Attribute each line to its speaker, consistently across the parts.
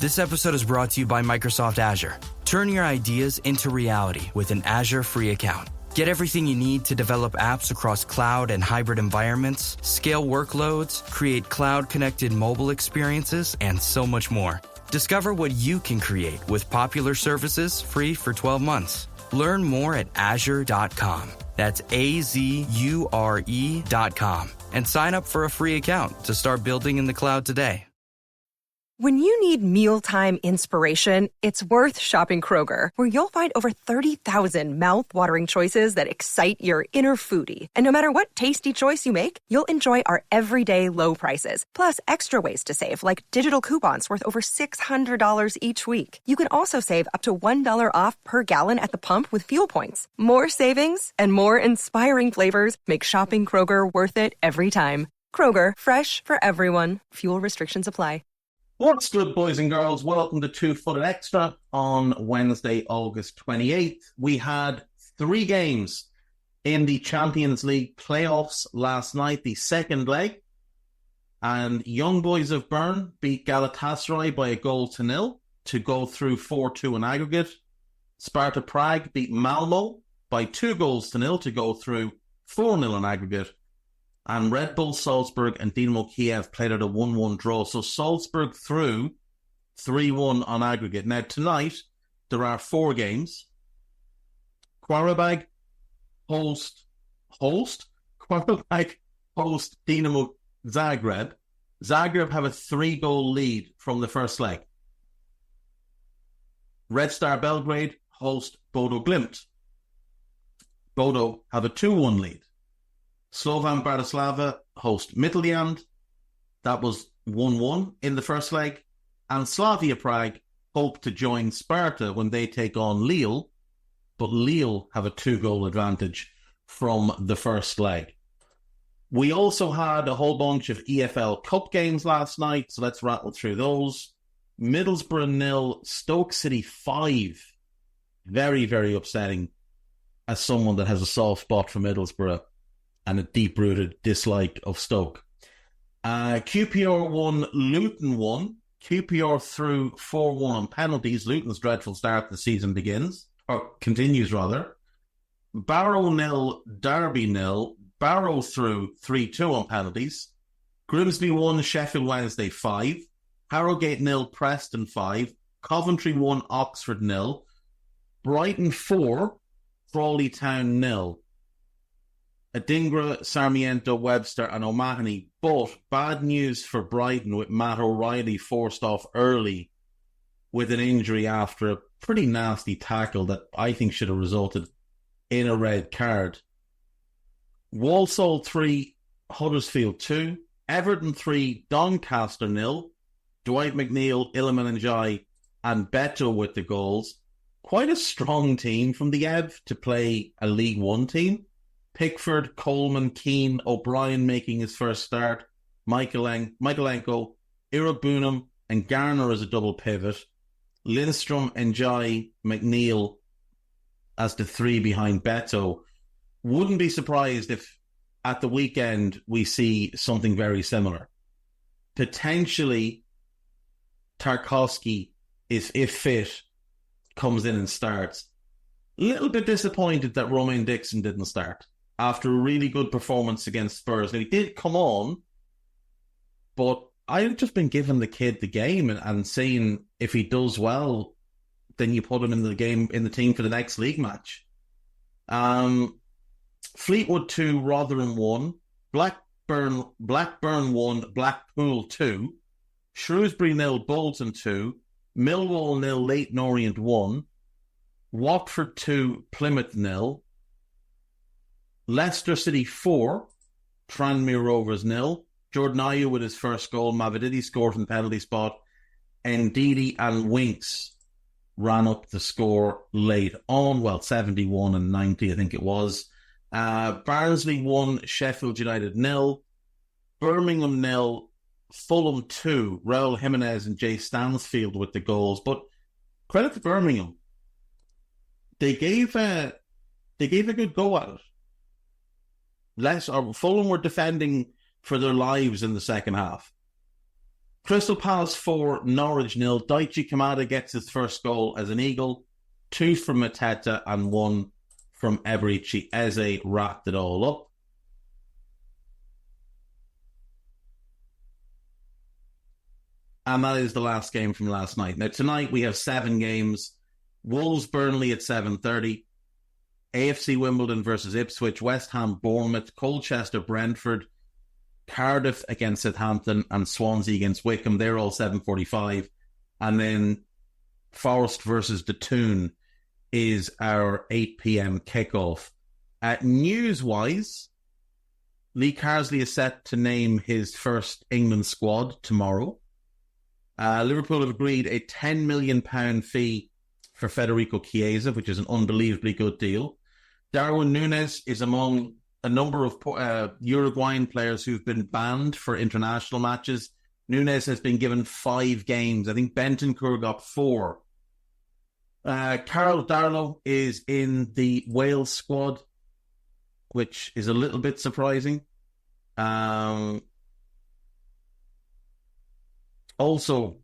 Speaker 1: This episode is brought to you by Microsoft Azure. Turn your ideas into reality with an Azure free account. Get everything you need to develop apps across cloud and hybrid environments, scale workloads, create cloud-connected mobile experiences, and so much more. Discover what you can create with popular services free for 12 months. Learn more at azure.com. That's AZURE.com. And sign up for a free account to start building in the cloud today.
Speaker 2: When you need mealtime inspiration, it's worth shopping Kroger, where you'll find over 30,000 mouth-watering choices that excite your inner foodie. And no matter what tasty choice you make, you'll enjoy our everyday low prices, plus extra ways to save, like digital coupons worth over $600 each week. You can also save up to $1 off per gallon at the pump with fuel points. More savings and more inspiring flavors make shopping Kroger worth it every time. Kroger, fresh for everyone. Fuel restrictions apply.
Speaker 3: What's good, boys and girls? Welcome to 2 Footed Extra on Wednesday, August 28th. We had 3 games in the Champions League playoffs last night, the second leg. And Young Boys of Bern beat Galatasaray by 1-0 to go through 4-2 in aggregate. Sparta Prague beat Malmo by 2-0 to go through 4-0 in aggregate. And Red Bull Salzburg and Dynamo Kiev played at a 1-1 draw. So Salzburg through 3-1 on aggregate. Now tonight, there are 4 games. Qarabag host Dinamo Zagreb. Zagreb have a 3-goal lead from the first leg. Red Star Belgrade host Bodo Glimt. Bodo have a 2-1 lead. Slovan Bratislava host Midtjylland. That was 1-1 in the first leg. And Slavia Prague hope to join Sparta when they take on Lille, but Lille have a 2-goal advantage from the first leg. We also had a whole bunch of EFL Cup games last night, so let's rattle through those. Middlesbrough 0, Stoke City 5. Very, very upsetting as someone that has a soft spot for Middlesbrough and a deep-rooted dislike of Stoke. QPR 1, Luton 1. QPR through 4-1 on penalties. Luton's dreadful start the season continues rather. Barrow 0, Derby 0. Barrow through 3-2 on penalties. Grimsby 1, Sheffield Wednesday 5. Harrogate 0, Preston 5. Coventry 1, Oxford 0. Brighton 4, Crawley Town 0. Adingra, Sarmiento, Webster and O'Mahony. But bad news for Brighton with Matt O'Reilly forced off early with an injury after a pretty nasty tackle that I think should have resulted in a red card. Walsall 3, Huddersfield 2. Everton 3, Doncaster 0. Dwight McNeil, Iliman Ndiaye and Beto with the goals. Quite a strong team from the Ev to play a League One team. Pickford, Coleman, Keane, O'Brien making his first start, Michaelenko, Irabunum and Garner as a double pivot, Lindstrom, Ndiaye, McNeil as the 3 behind Beto. Wouldn't be surprised if at the weekend we see something very similar. Potentially Tarkowski, if fit, comes in and starts. A little bit disappointed that Romain Dixon didn't start after a really good performance against Spurs. Now, he did come on, but I've just been giving the kid the game and saying if he does well, then you put him in the game, in the team for the next league match. Fleetwood 2, Rotherham 1, Blackburn 1, Blackpool 2, Shrewsbury 0, Bolton 2, Millwall 0, Leyton Orient 1, Watford 2, Plymouth 0, Leicester City 4, Tranmere Rovers 0, Jordan Ayew with his first goal, Mavididi scored from the penalty spot, and Ndidi and Winks ran up the score late on, 71 and 90 I think it was. Barnsley 1, Sheffield United 0, Birmingham 0, Fulham 2, Raul Jimenez and Jay Stansfield with the goals. But credit to Birmingham, they gave a good go at it. Fulham were defending for their lives in the second half. Crystal Palace 4, Norwich 0. Daichi Kamada gets his first goal as an Eagle. 2 from Mateta and 1 from Eberici. Eze wrapped it all up. And that is the last game from last night. Now, tonight we have 7 games. Wolves Burnley at 7:30. AFC Wimbledon versus Ipswich. West Ham Bournemouth. Colchester Brentford. Cardiff against Southampton. And Swansea against Wickham. They're all 7:45. And then Forest versus the Toon is our 8 p.m. kickoff. News-wise, Lee Carsley is set to name his first England squad tomorrow. Liverpool have agreed a £10 million fee for Federico Chiesa, which is an unbelievably good deal. Darwin Núñez is among a number of Uruguayan players who've been banned for international matches. Núñez has been given 5 games. I think Bentancur got 4. Carl Darlow is in the Wales squad, which is a little bit surprising. Also,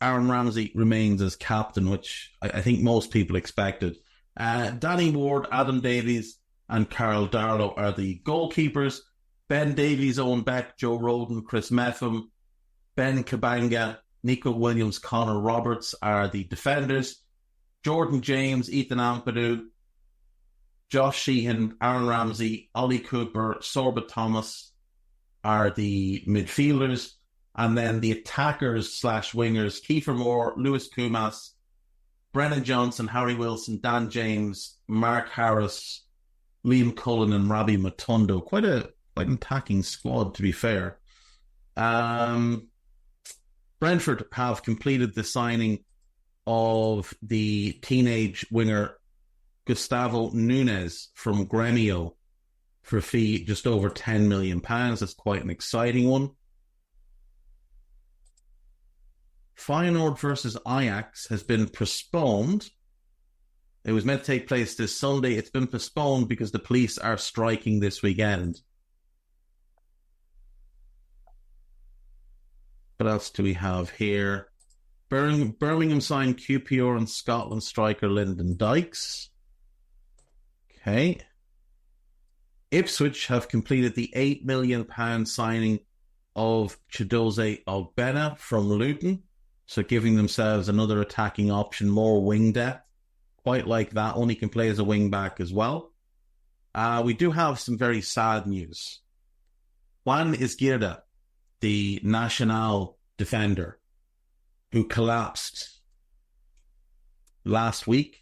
Speaker 3: Aaron Ramsey remains as captain, which I think most people expected. Danny Ward, Adam Davies, and Carl Darlow are the goalkeepers. Ben Davies, Owen Beck, Joe Roden, Chris Meffam, Ben Kabanga, Nico Williams, Connor Roberts are the defenders. Jordan James, Ethan Ampadu, Josh Sheehan, Aaron Ramsey, Ollie Cooper, Sorba Thomas are the midfielders. And then the attackers / wingers, Kiefer Moore, Lewis Kumas, Brennan Johnson, Harry Wilson, Dan James, Mark Harris, Liam Cullen, and Robbie Matondo. Quite an attacking squad, to be fair. Brentford have completed the signing of the teenage winger Gustavo Nunes from Gremio for a fee just over £10 million. That's quite an exciting one. Feyenoord versus Ajax has been postponed. It was meant to take place this Sunday. It's been postponed because the police are striking this weekend. What else do we have here? Birmingham signed QPR and Scotland striker Lyndon Dykes. Okay. Ipswich have completed the £8 million signing of Chidozie Ogbena from Luton. So giving themselves another attacking option, more wing depth. Quite like that one. He can play as a wing back as well. We do have some very sad news. Juan Izquierda, the Nacional defender, who collapsed last week,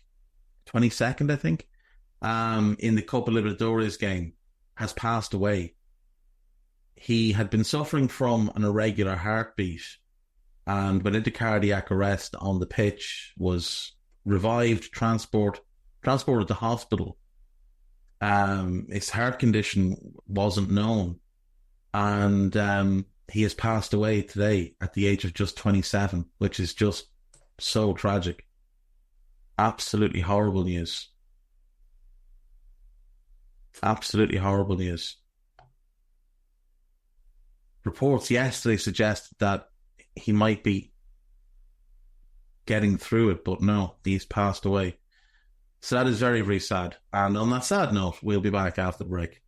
Speaker 3: 22nd, I think, in the Copa Libertadores game, has passed away. He had been suffering from an irregular heartbeat and went into cardiac arrest on the pitch, was revived, transported to hospital. His heart condition wasn't known, and he has passed away today at the age of just 27, which is just so tragic. Absolutely horrible news. Absolutely horrible news. Reports yesterday suggested that he might be getting through it, but no, he's passed away. So that is very, very sad. And on that sad note, we'll be back after the break.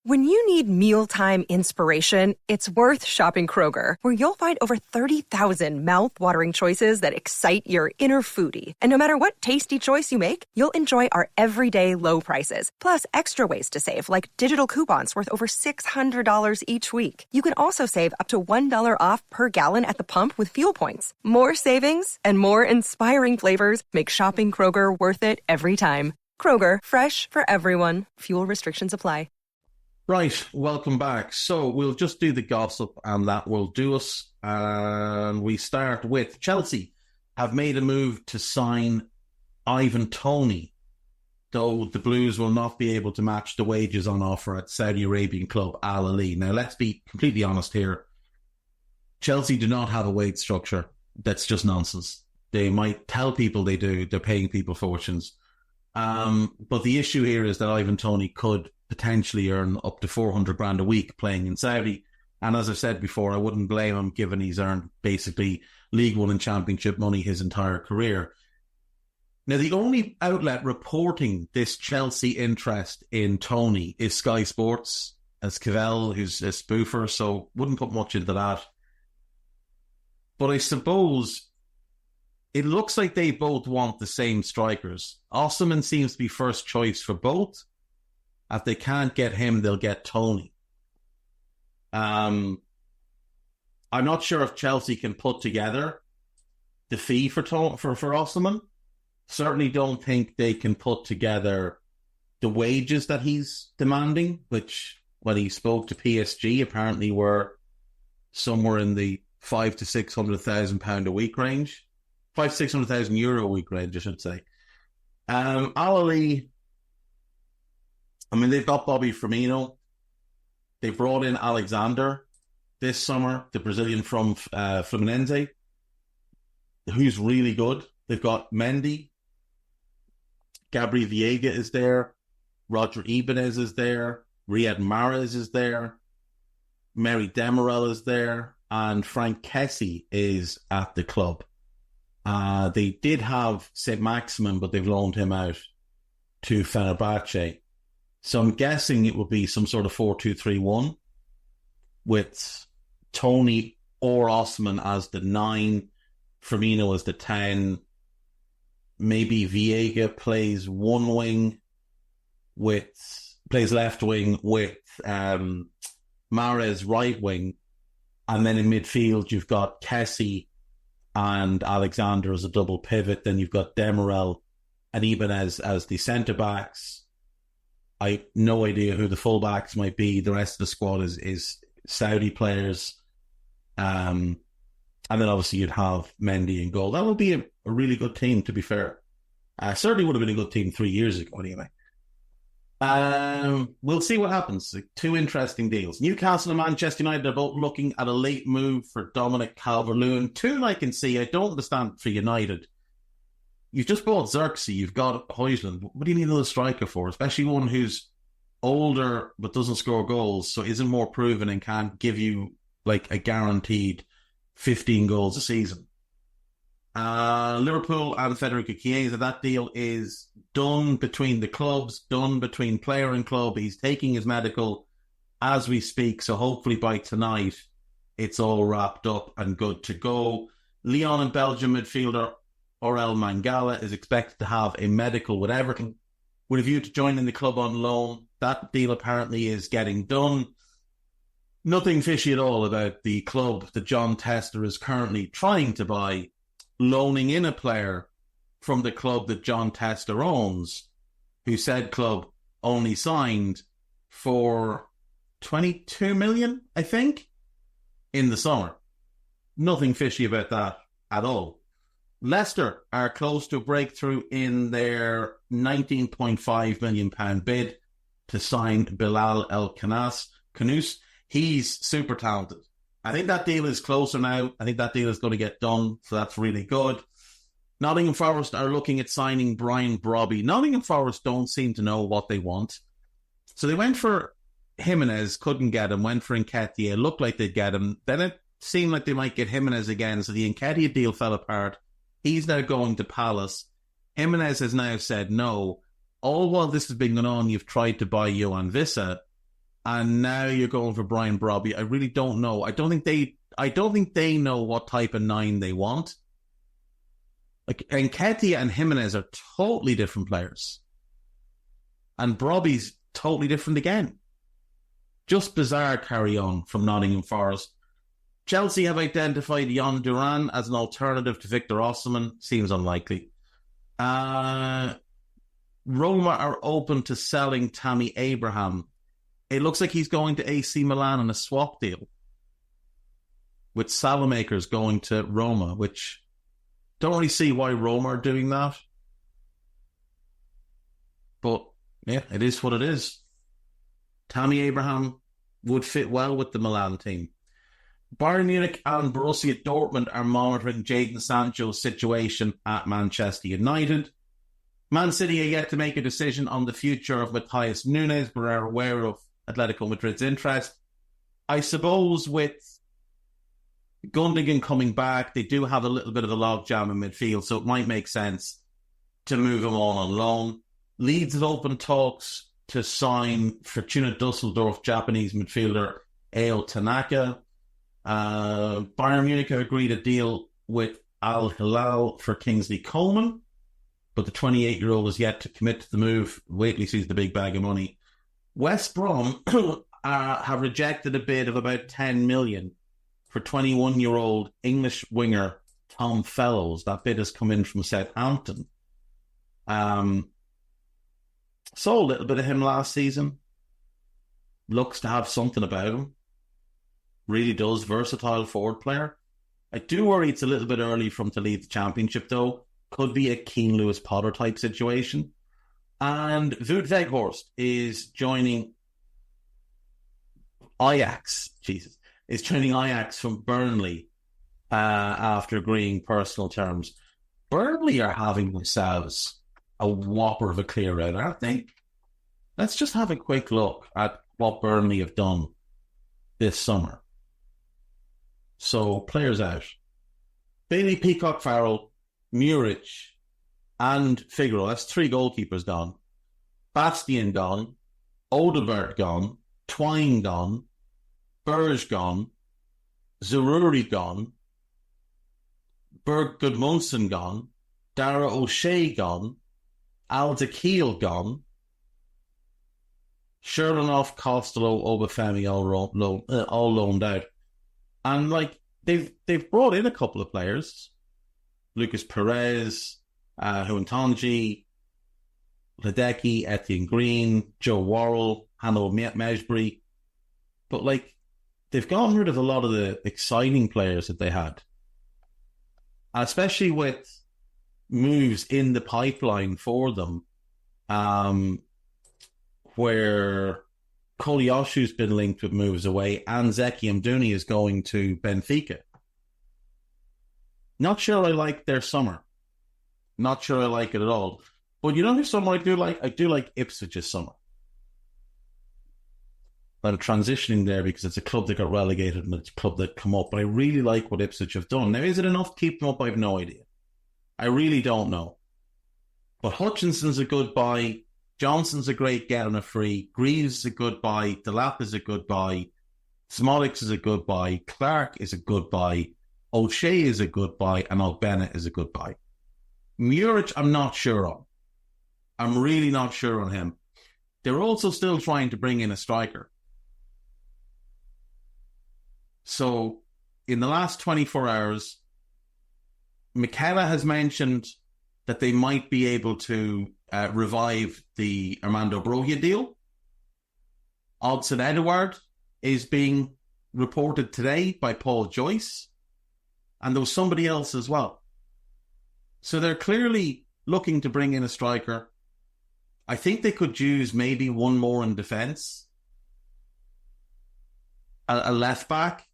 Speaker 2: When you need mealtime inspiration, it's worth shopping Kroger, where you'll find over 30,000 mouth-watering choices that excite your inner foodie. And no matter what tasty choice you make, you'll enjoy our everyday low prices, plus extra ways to save, like digital coupons worth over $600 each week. You can also save up to $1 off per gallon at the pump with fuel points. More savings and more inspiring flavors make shopping Kroger worth it every time. Kroger, fresh for everyone. Fuel restrictions apply.
Speaker 3: Right, welcome back. So we'll just do the gossip and that will do us. And we start with Chelsea have made a move to sign Ivan Toney, though the Blues will not be able to match the wages on offer at Saudi Arabian club Al Ahly. Now, let's be completely honest here. Chelsea do not have a wage structure. That's just nonsense. They might tell people they do. They're paying people fortunes. But the issue here is that Ivan Toney could potentially earn up to 400 grand a week playing in Saudi. And as I've said before, I wouldn't blame him given he's earned basically League One and Championship money his entire career. Now, the only outlet reporting this Chelsea interest in Toney is Sky Sports, as Cavell, who's a spoofer, so wouldn't put much into that. But I suppose it looks like they both want the same strikers. Osimhen seems to be first choice for both. If they can't get him, they'll get Toney. I'm not sure if Chelsea can put together the fee for Osimhen. Certainly don't think they can put together the wages that he's demanding, which when he spoke to PSG apparently were somewhere in the €500,000 to £600,000 a week range. €500,000 to €600,000 a week range, I should say. Al-Ali, I mean, they've got Bobby Firmino. They brought in Alexander this summer, the Brazilian from Fluminense, who's really good. They've got Mendy. Gabriel Viega is there. Roger Ibanez is there. Riyad Mahrez is there. Mary Demirel is there. And Frank Kessie is at the club. They did have St. Maximin, but they've loaned him out to Fenerbahce. So I'm guessing it will be some sort of 4-2-3-1 with Toney or Osimhen as the 9, Firmino as the 10. Maybe Viega plays one wing plays left wing with Mahrez right wing. And then in midfield, you've got Kessie and Alexander as a double pivot. Then you've got Demirel and Ibanez as the centre-backs. I have no idea who the full-backs might be. The rest of the squad is Saudi players. And then obviously you'd have Mendy in goal. That would be a really good team, to be fair. Certainly would have been a good team 3 years ago anyway. We'll see what happens. Two interesting deals. Newcastle and Manchester United are both looking at a late move for Dominic Calvert-Lewin. Two I can see. I don't understand for United. You've just bought Xerxes. You've got Højlund. What do you need another striker for? Especially one who's older but doesn't score goals, so isn't more proven and can't give you like a guaranteed 15 goals a season. Liverpool and Federico Chiesa, that deal is done between the clubs, done between player and club. He's taking his medical as we speak, so hopefully by tonight it's all wrapped up and good to go. Lyon and Belgium midfielder Aurel Mangala is expected to have a medical with Everton with a view to joining the club on loan. That deal apparently is getting done. Nothing fishy at all about the club that John Tester is currently trying to buy, loaning in a player from the club that John Tester owns, who said club only signed for 22 million, I think, in the summer. Nothing fishy about that at all. Leicester are close to a breakthrough in their £19.5 million bid to sign Bilal El Khanous. He's super talented. I think that deal is closer now. I think that deal is going to get done, so that's really good. Nottingham Forest are looking at signing Brian Brobby. Nottingham Forest don't seem to know what they want. So they went for Jimenez, couldn't get him, went for Nketiah, looked like they'd get him. Then it seemed like they might get Jimenez again, so the Nketiah deal fell apart. He's now going to Palace. Jimenez has now said no. All while this has been going on, you've tried to buy Johan Vissa, and now you're going for Brian Brobby. I really don't know. I don't think they know what type of 9 they want. Like Nketiah and Jimenez are totally different players, and Brobby's totally different again. Just bizarre carry on from Nottingham Forest. Chelsea have identified Jan Duran as an alternative to Victor Osimhen. Seems unlikely. Roma are open to selling Tammy Abraham. It looks like he's going to AC Milan on a swap deal, with Salamakers going to Roma, which don't really see why Roma are doing that. But yeah, it is what it is. Tammy Abraham would fit well with the Milan team. Bayern Munich and Borussia Dortmund are monitoring Jadon Sancho's situation at Manchester United. Man City are yet to make a decision on the future of Matthias Nunes, but are aware of Atletico Madrid's interest. I suppose with Gundogan coming back, they do have a little bit of a logjam in midfield, so it might make sense to move him on loan. Leeds have opened talks to sign Fortuna Dusseldorf Japanese midfielder Ao Tanaka. Bayern Munich have agreed a deal with Al Hilal for Kingsley Coman, but the 28-year-old is yet to commit to the move. Wait till he sees the big bag of money. West Brom have rejected a bid of about 10 million for 21-year-old English winger Tom Fellows. That bid has come in from Southampton. Saw a little bit of him last season. Looks to have something about him. Really does. Versatile forward player. I do worry it's a little bit early for him to lead the championship, though. Could be a Keane Lewis Potter type situation. And Wout Weghorst is joining Ajax. Is joining Ajax from Burnley after agreeing personal terms. Burnley are having themselves a whopper of a clear out, aren't they? Let's just have a quick look at what Burnley have done this summer. So, players out. Bailey, Peacock, Farrell, Muric, and Figueroa. That's 3 goalkeepers gone. Bastian gone. Odebert gone. Twine gone. Berge gone. Zaruri gone. Berg Gudmundsson gone. Dara O'Shea gone. Al-Dakhil gone. Sherlonoff, Costello, Obafemi all loaned out. And they've brought in a couple of players. Lucas Perez, Huantonji, Ledecky, Etienne Green, Joe Worrell, Hanno Mejbri. But they've gotten rid of a lot of the exciting players that they had. Especially with moves in the pipeline for them, where Kolyoshu's been linked with moves away and Zeki Mdouni is going to Benfica. Not sure I like their summer. Not sure I like it at all. But you know who summer I do like? I do like Ipswich's summer. I'm transitioning there because it's a club that got relegated and it's a club that come up. But I really like what Ipswich have done. Now, is it enough to keep them up? I have no idea. I really don't know. But Hutchinson's a good buy. Johnson's a great get on a free. Greaves is a good buy. Delap is a good buy. Smolix is a good buy. Clark is a good buy. O'Shea is a good buy. And Bennett is a good buy. Muric, I'm not sure on. I'm really not sure on him. They're also still trying to bring in a striker. So, in the last 24 hours, McKenna has mentioned that they might be able to revive the Armando Broja deal. Odsonne Edouard is being reported today by Paul Joyce. And there was somebody else as well. So they're clearly looking to bring in a striker. I think they could use maybe one more in defence. A left back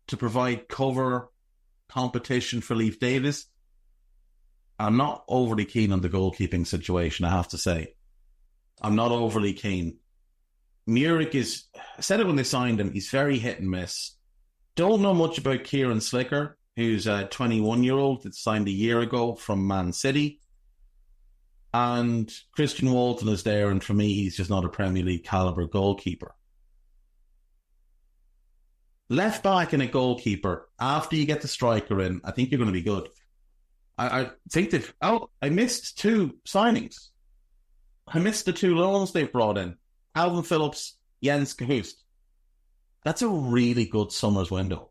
Speaker 3: to provide cover competition for Leif Davis. I'm not overly keen on the goalkeeping situation, I have to say. I'm not overly keen. Muric is, I said it when they signed him, he's very hit and miss. Don't know much about Kieran Slicker, who's a 21-year-old that signed a year ago from Man City. And Christian Walton is there, and for me, he's just not a Premier League calibre goalkeeper. Left back and a goalkeeper, after you get the striker in, I think you're going to be good. I think that I missed 2 signings. I missed the 2 loans they've brought in. Alvin Phillips, Jens Kahust. That's a really good summer's window.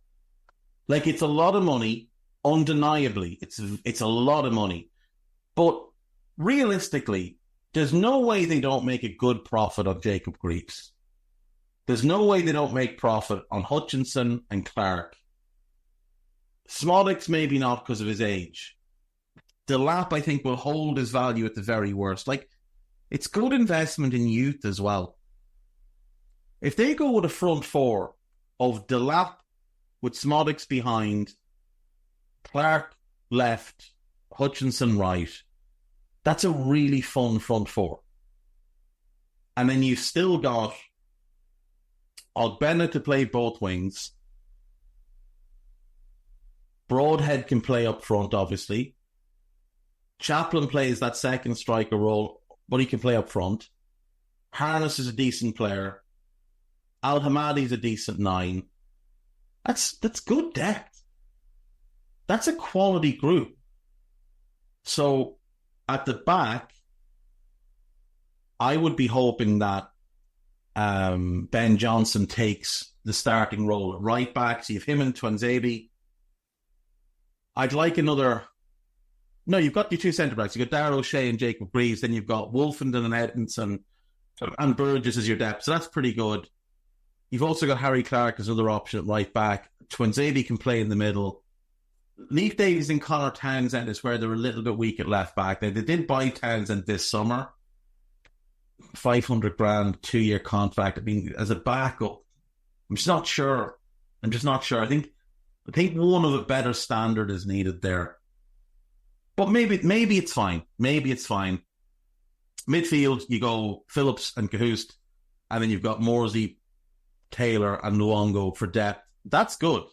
Speaker 3: It's a lot of money, undeniably. It's a lot of money. But realistically, there's no way they don't make a good profit on Jacob Greaves. There's no way they don't make profit on Hutchinson and Clark. Smolix maybe not because of his age. Delap, I think, will hold his value at the very worst. It's good investment in youth as well. If they go with a front 4 of Delap with Smolix behind, Clark left, Hutchinson right, that's a really fun front 4. And then you've still got Bennett to play both wings. Broadhead can play up front, obviously. Chaplin plays that second striker role, but he can play up front. Harness is a decent player. Al-Hamadi's a decent 9. That's good depth. That's a quality group. So at the back, I would be hoping that Ben Johnson takes the starting role at right back. So you have him and Twanzebe. I'd like another... No, you've got your 2 centre-backs. You've got Darragh O'Shea and Jacob Greaves. Then you've got Wolfenden and Edmondson and Burgess as your depth. So that's pretty good. You've also got Harry Clark as another option at right back. Twanzebe can play in the middle. Leif Davies and Connor Townsend is where they're a little bit weak at left back. They did buy Townsend this summer. 500 grand, 2-year contract. I mean, as a backup, I'm just not sure. I think one of a better standard is needed there. But maybe it's fine. Midfield, you go Phillips and Cahoust, and then you've got Morsey, Taylor, and Luongo for depth. That's good.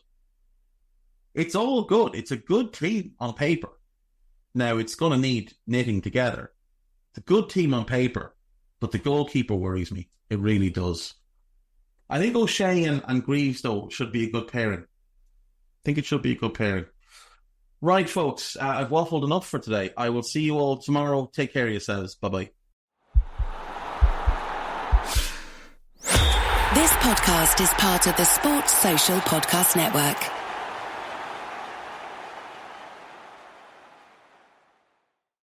Speaker 3: It's all good. It's a good team on paper. Now, it's going to need knitting together. It's a good team on paper, but the goalkeeper worries me. It really does. I think O'Shea and Greaves, though, should be a good pairing. I think it should be a good pairing. Right, folks, I've waffled enough for today. I will see you all tomorrow. Take care of yourselves. Bye-bye.
Speaker 4: This podcast is part of the Sports Social Podcast Network.